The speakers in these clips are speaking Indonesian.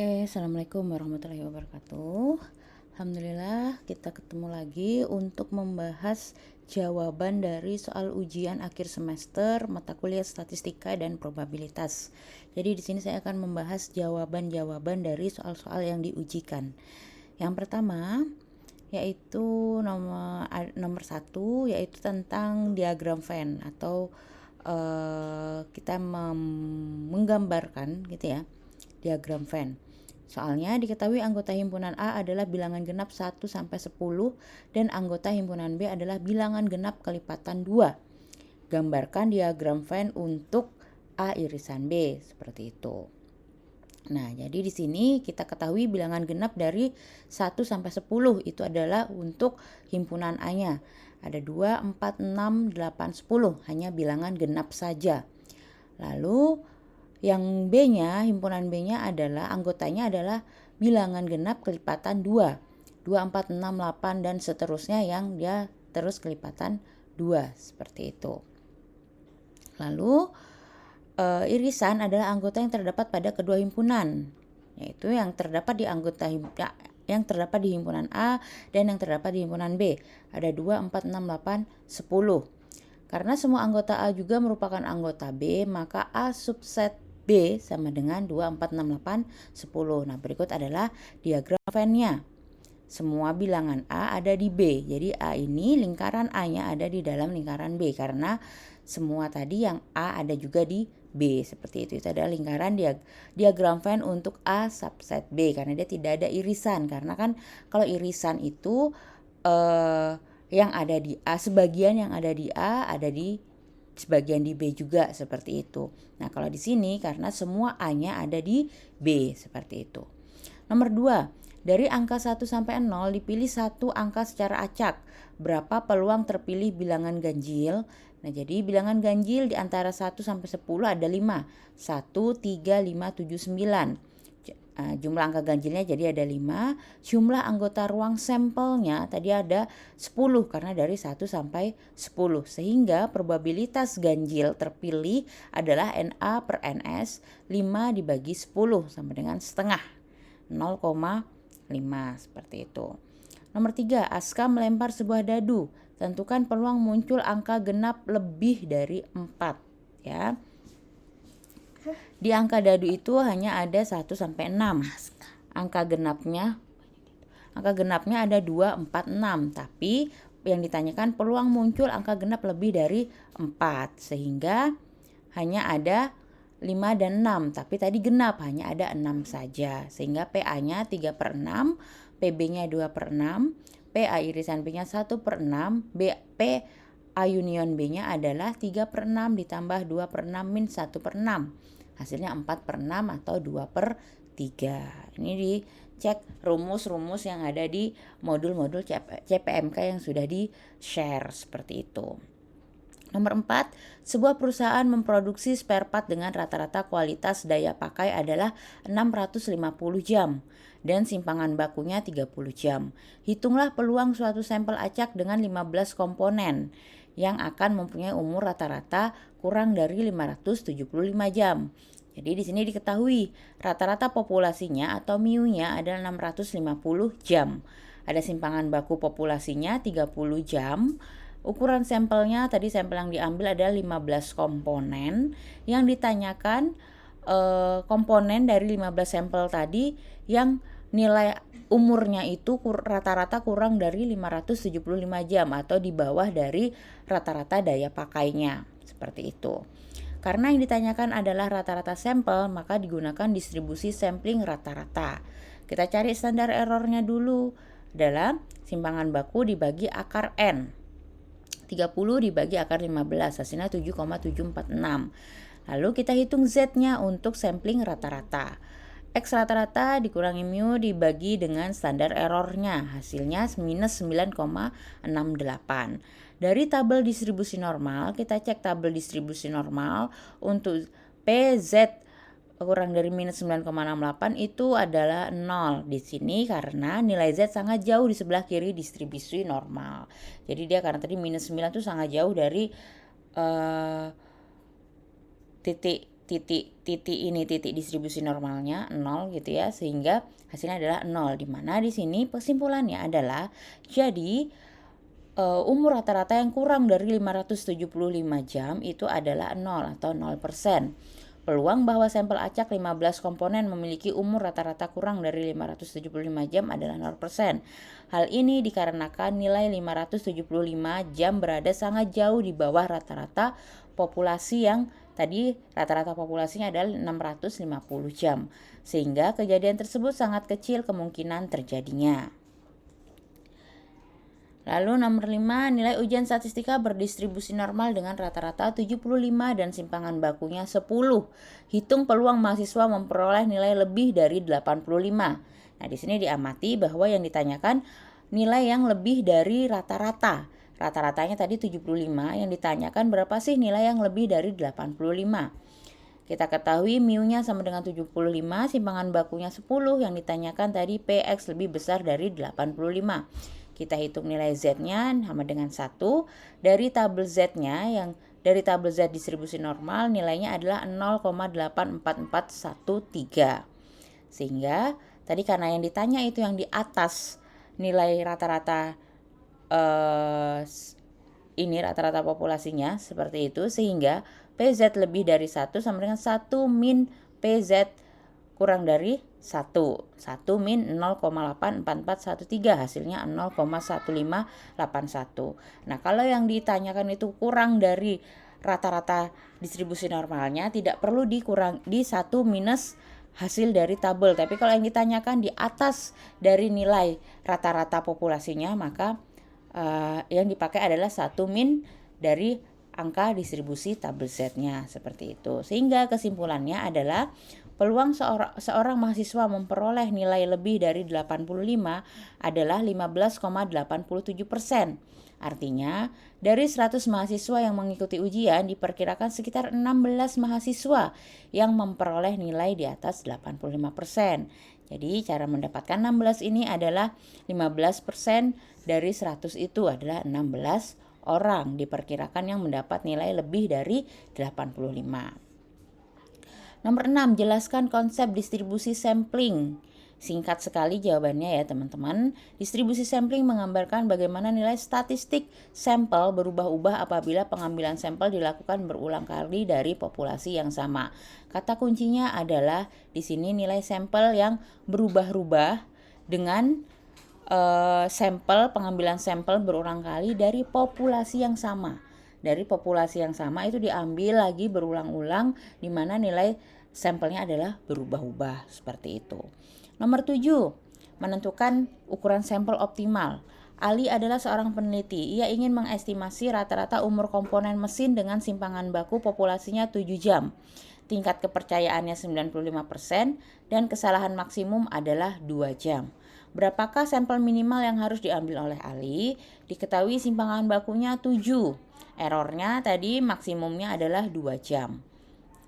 Oke, Assalamualaikum warahmatullahi wabarakatuh. Alhamdulillah kita ketemu lagi untuk membahas jawaban dari soal ujian akhir semester mata kuliah statistika dan probabilitas. Jadi di sini saya akan membahas jawaban-jawaban dari soal-soal yang diujikan. Yang pertama yaitu nomor 1 yaitu tentang diagram Venn atau kita menggambarkan gitu ya, diagram Venn. Soalnya diketahui anggota himpunan A adalah bilangan genap 1 sampai 10 dan anggota himpunan B adalah bilangan genap kelipatan 2. Gambarkan diagram Venn untuk A irisan B, seperti itu. Nah, jadi di sini kita ketahui bilangan genap dari 1 sampai 10 itu adalah untuk himpunan A-nya. Ada 2, 4, 6, 8, 10, hanya bilangan genap saja. Lalu yang B-nya, himpunan B-nya adalah anggotanya adalah bilangan genap kelipatan 2. 2, 4, 6, 8 dan seterusnya yang dia terus kelipatan 2, seperti itu. Lalu irisan adalah anggota yang terdapat pada kedua himpunan, yaitu yang terdapat di himpunan A dan yang terdapat di himpunan B. Ada 2, 4, 6, 8, 10. Karena semua anggota A juga merupakan anggota B, maka A subset B sama dengan 2, 4, 6, 8, 10. Nah, berikut adalah diagram Venn-nya. Semua bilangan A ada di B. Jadi A ini lingkaran A-nya ada di dalam lingkaran B karena semua tadi yang A ada juga di B, seperti itu. Itu adalah lingkaran diagram Venn untuk A subset B karena dia tidak ada irisan. Karena kan kalau irisan itu yang ada di A, sebagian yang ada di A ada di sebagian di B juga, seperti itu. Nah, kalau di sini karena semua A-nya ada di B, seperti itu. Nomor 2, dari angka 1 sampai 0 dipilih satu angka secara acak. Berapa peluang terpilih bilangan ganjil? Nah, jadi bilangan ganjil di antara 1 sampai 10 ada 5. 1, 3, 5, 7, 9. Jumlah angka ganjilnya jadi ada 5. Jumlah anggota ruang sampelnya tadi ada 10 karena dari 1 sampai 10. Sehingga probabilitas ganjil terpilih adalah NA per NS 5 dibagi 10 sama dengan setengah. 0,5, seperti itu. Nomor 3, Aska melempar sebuah dadu. Tentukan peluang muncul angka genap lebih dari 4, ya. Di angka dadu itu hanya ada 1 sampai 6. Angka genapnya ada 2, 4, 6. Tapi yang ditanyakan peluang muncul angka genap lebih dari 4. Sehingga hanya ada 5 dan 6. Tapi tadi genap hanya ada 6 saja. Sehingga PA-nya 3 per 6. PB-nya 2 per 6. PA irisan B-nya 1 per 6. P A union B-nya adalah 3 per 6 ditambah 2 per 6 min 1 per 6. Hasilnya 4 per 6 atau 2 per 3. Ini dicek rumus-rumus yang ada di modul-modul CPMK yang sudah di-share, seperti itu. Nomor 4, sebuah perusahaan memproduksi spare part dengan rata-rata kualitas daya pakai adalah 650 jam dan simpangan bakunya 30 jam. Hitunglah peluang suatu sampel acak dengan 15 komponen yang akan mempunyai umur rata-rata kurang dari 575 jam. Jadi di sini diketahui rata-rata populasinya atau MIU-nya adalah 650 jam. Ada simpangan baku populasinya 30 jam. Ukuran sampelnya tadi sampel yang diambil adalah 15 komponen. Yang ditanyakan komponen dari 15 sampel tadi yang nilai umurnya itu rata-rata kurang dari 575 jam atau di bawah dari rata-rata daya pakainya, seperti itu. Karena yang ditanyakan adalah rata-rata sampel, maka digunakan distribusi sampling rata-rata. Kita cari standar errornya dulu, adalah simpangan baku dibagi akar N. 30 dibagi akar 15, hasilnya 7,746. Lalu kita hitung Z-nya untuk sampling rata-rata. X rata-rata dikurangi mu dibagi dengan standar errornya, hasilnya minus 9,68. Dari tabel distribusi normal, kita cek tabel distribusi normal untuk PZ kurang dari minus 9,68 itu adalah 0 di sini karena nilai Z sangat jauh di sebelah kiri distribusi normal. Jadi dia karena tadi minus 9 itu sangat jauh dari titik titik ini titik distribusi normalnya 0 gitu ya, sehingga hasilnya adalah 0, di mana di sini kesimpulannya adalah jadi umur rata-rata yang kurang dari 575 jam itu adalah 0 atau 0%. Peluang bahwa sampel acak 15 komponen memiliki umur rata-rata kurang dari 575 jam adalah 0%. Hal ini dikarenakan nilai 575 jam berada sangat jauh di bawah rata-rata populasi yang tadi rata-rata populasinya adalah 650 jam. Sehingga kejadian tersebut sangat kecil kemungkinan terjadinya. Lalu nomor 5, nilai ujian statistika berdistribusi normal dengan rata-rata 75 dan simpangan bakunya 10. Hitung peluang mahasiswa memperoleh nilai lebih dari 85. Nah, di sini diamati bahwa yang ditanyakan nilai yang lebih dari rata-rata. Rata-ratanya tadi 75, yang ditanyakan berapa sih nilai yang lebih dari 85. Kita ketahui mu-nya sama dengan 75, simpangan bakunya 10, yang ditanyakan tadi Px lebih besar dari 85. Kita hitung nilai Z-nya sama dengan 1. Dari tabel Z-nya, yang dari tabel Z distribusi normal, nilainya adalah 0,84413. Sehingga tadi karena yang ditanya itu yang di atas nilai rata-rata ini rata-rata populasinya seperti itu, sehingga PZ lebih dari 1 sama dengan 1 min PZ kurang dari 1 min 0,84413, hasilnya 0,1581. Nah, kalau yang ditanyakan itu kurang dari rata-rata distribusi normalnya, tidak perlu dikurang di 1 minus hasil dari tabel. Tapi kalau yang ditanyakan di atas dari nilai rata-rata populasinya, maka yang dipakai adalah 1 min dari angka distribusi tabel Z-nya, seperti itu. Sehingga kesimpulannya adalah peluang seorang mahasiswa memperoleh nilai lebih dari 85 adalah 15,87%. Artinya, dari 100 mahasiswa yang mengikuti ujian, diperkirakan sekitar 16 mahasiswa yang memperoleh nilai di atas 85%. Jadi, cara mendapatkan 16 ini adalah 15% dari 100 itu adalah 16 orang diperkirakan yang mendapat nilai lebih dari 85. Nomor 6, jelaskan konsep distribusi sampling. Singkat sekali jawabannya ya teman-teman. Distribusi sampling menggambarkan bagaimana nilai statistik sampel berubah-ubah apabila pengambilan sampel dilakukan berulang kali dari populasi yang sama. Kata kuncinya adalah di sini nilai sampel yang berubah-ubah dengan pengambilan sampel berulang kali dari populasi yang sama. Dari populasi yang sama itu diambil lagi berulang-ulang, di mana nilai sampelnya adalah berubah-ubah seperti itu. Nomor 7, menentukan ukuran sampel optimal. Ali adalah seorang peneliti. Ia ingin mengestimasi rata-rata umur komponen mesin dengan simpangan baku populasinya 7 jam. Tingkat kepercayaannya 95% dan kesalahan maksimum adalah 2 jam. Berapakah sampel minimal yang harus diambil oleh Ali? Diketahui simpangan bakunya 7. Errornya tadi maksimumnya adalah 2 jam.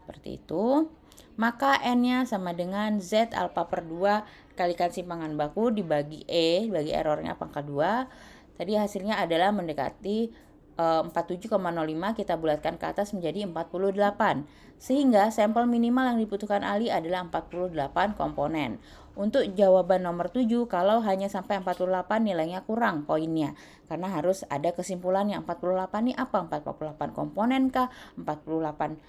Seperti itu. Maka N-nya sama dengan Z alfa per 2 kalikan simpangan baku dibagi E, bagi errornya pangkat 2. Tadi hasilnya adalah mendekati 47,05, kita bulatkan ke atas menjadi 48. Sehingga sampel minimal yang dibutuhkan Ali adalah 48 komponen. Untuk jawaban nomor 7, kalau hanya sampai 48 nilainya kurang poinnya. Karena harus ada kesimpulan yang 48 ini apa? 48 komponen kah? 48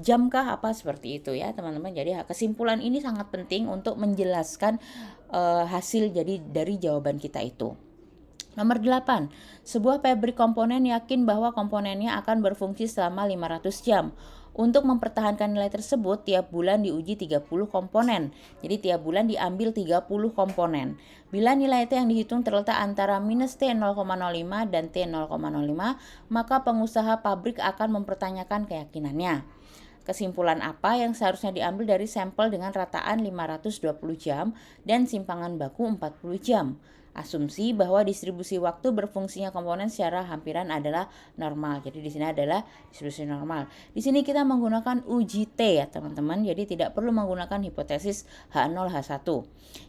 jam kah? Apa seperti itu ya teman-teman. Jadi kesimpulan ini sangat penting untuk menjelaskan hasil jadi dari jawaban kita itu. Nomor 8, sebuah pabrik komponen yakin bahwa komponennya akan berfungsi selama 500 jam. Untuk mempertahankan nilai tersebut, tiap bulan diuji 30 komponen. Jadi tiap bulan diambil 30 komponen. Bila nilai T yang dihitung terletak antara minus T 0,05 dan T 0,05, maka pengusaha pabrik akan mempertanyakan keyakinannya. Kesimpulan apa yang seharusnya diambil dari sampel dengan rataan 520 jam dan simpangan baku 40 jam? Asumsi bahwa distribusi waktu berfungsinya komponen secara hampiran adalah normal. Jadi di sini adalah distribusi normal. Di sini kita menggunakan uji T ya teman-teman. Jadi tidak perlu menggunakan hipotesis H0 H1.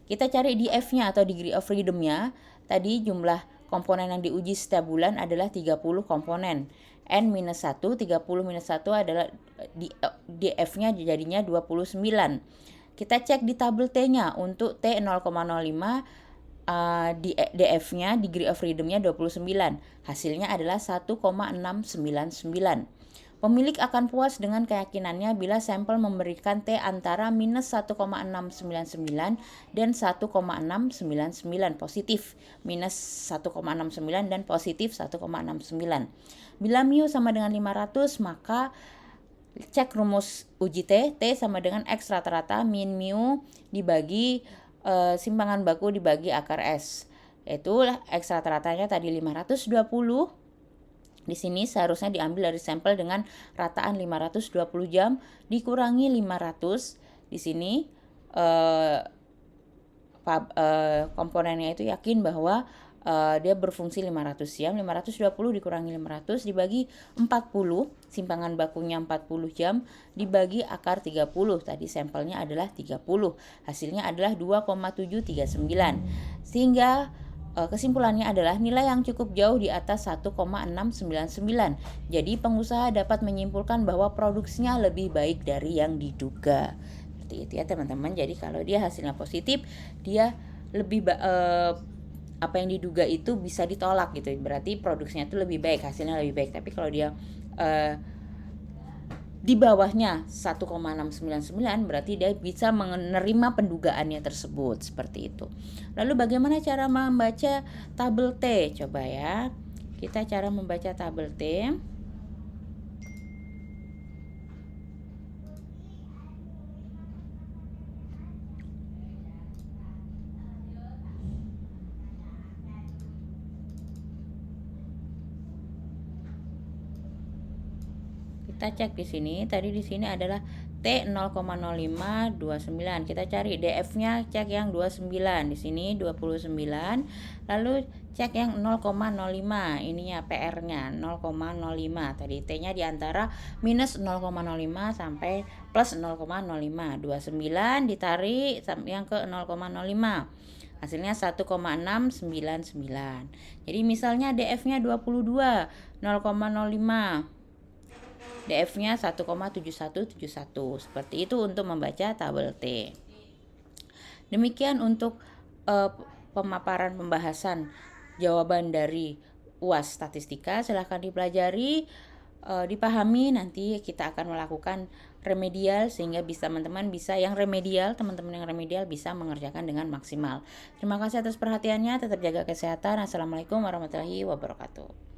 Kita cari di F-nya atau degree of freedom-nya. Tadi jumlah komponen yang diuji setiap bulan adalah 30 komponen. N-1, 30-1 adalah DF-nya jadinya 29. Kita cek di tabel T-nya untuk T 0,05 DF-nya, degree of freedom-nya 29. Hasilnya adalah 1,699. Pemilik akan puas dengan keyakinannya bila sampel memberikan T antara minus 1,699 dan 1,699 positif, minus 1,69 dan positif 1,69. Bila mu sama dengan 500, maka cek rumus uji T sama dengan X rata-rata min mu dibagi simpangan baku dibagi akar S. Yaitu X rata-ratanya tadi 520. Di sini seharusnya diambil dari sampel dengan rataan 520 jam dikurangi 500. Di sini komponennya itu yakin bahwa dia berfungsi 500 jam. 520 dikurangi 500 dibagi 40, simpangan bakunya 40 jam dibagi akar 30. Tadi sampelnya adalah 30. Hasilnya adalah 2,739. Sehingga kesimpulannya adalah nilai yang cukup jauh di atas 1,699. Jadi pengusaha dapat menyimpulkan bahwa produksinya lebih baik dari yang diduga. Seperti itu ya teman-teman. Jadi kalau dia hasilnya positif, dia lebih apa yang diduga itu bisa ditolak gitu. Berarti produksinya itu lebih baik, hasilnya lebih baik. Tapi kalau dia di bawahnya 1,699 berarti dia bisa menerima pendugaannya tersebut, seperti itu. Lalu bagaimana cara membaca tabel T? Coba ya. Kita cara membaca tabel T. Kita cek di sini, tadi di sini adalah T 0,0529. Kita cari DF-nya, cek yang 29. Di sini 29. Lalu cek yang 0,05. Ininya PR-nya 0,05. Tadi T-nya di antara minus 0,05 sampai plus 0,05. 29 ditarik yang ke 0,05. Hasilnya 1,699. Jadi misalnya DF-nya 22, 0,05. DF-nya 1,7171. Seperti itu untuk membaca tabel T. Demikian untuk pemaparan pembahasan jawaban dari UAS Statistika. Silahkan dipelajari, dipahami. Nanti kita akan melakukan remedial sehingga bisa teman-teman bisa yang remedial bisa mengerjakan dengan maksimal. Terima kasih atas perhatiannya. Tetap jaga kesehatan. Assalamualaikum warahmatullahi wabarakatuh.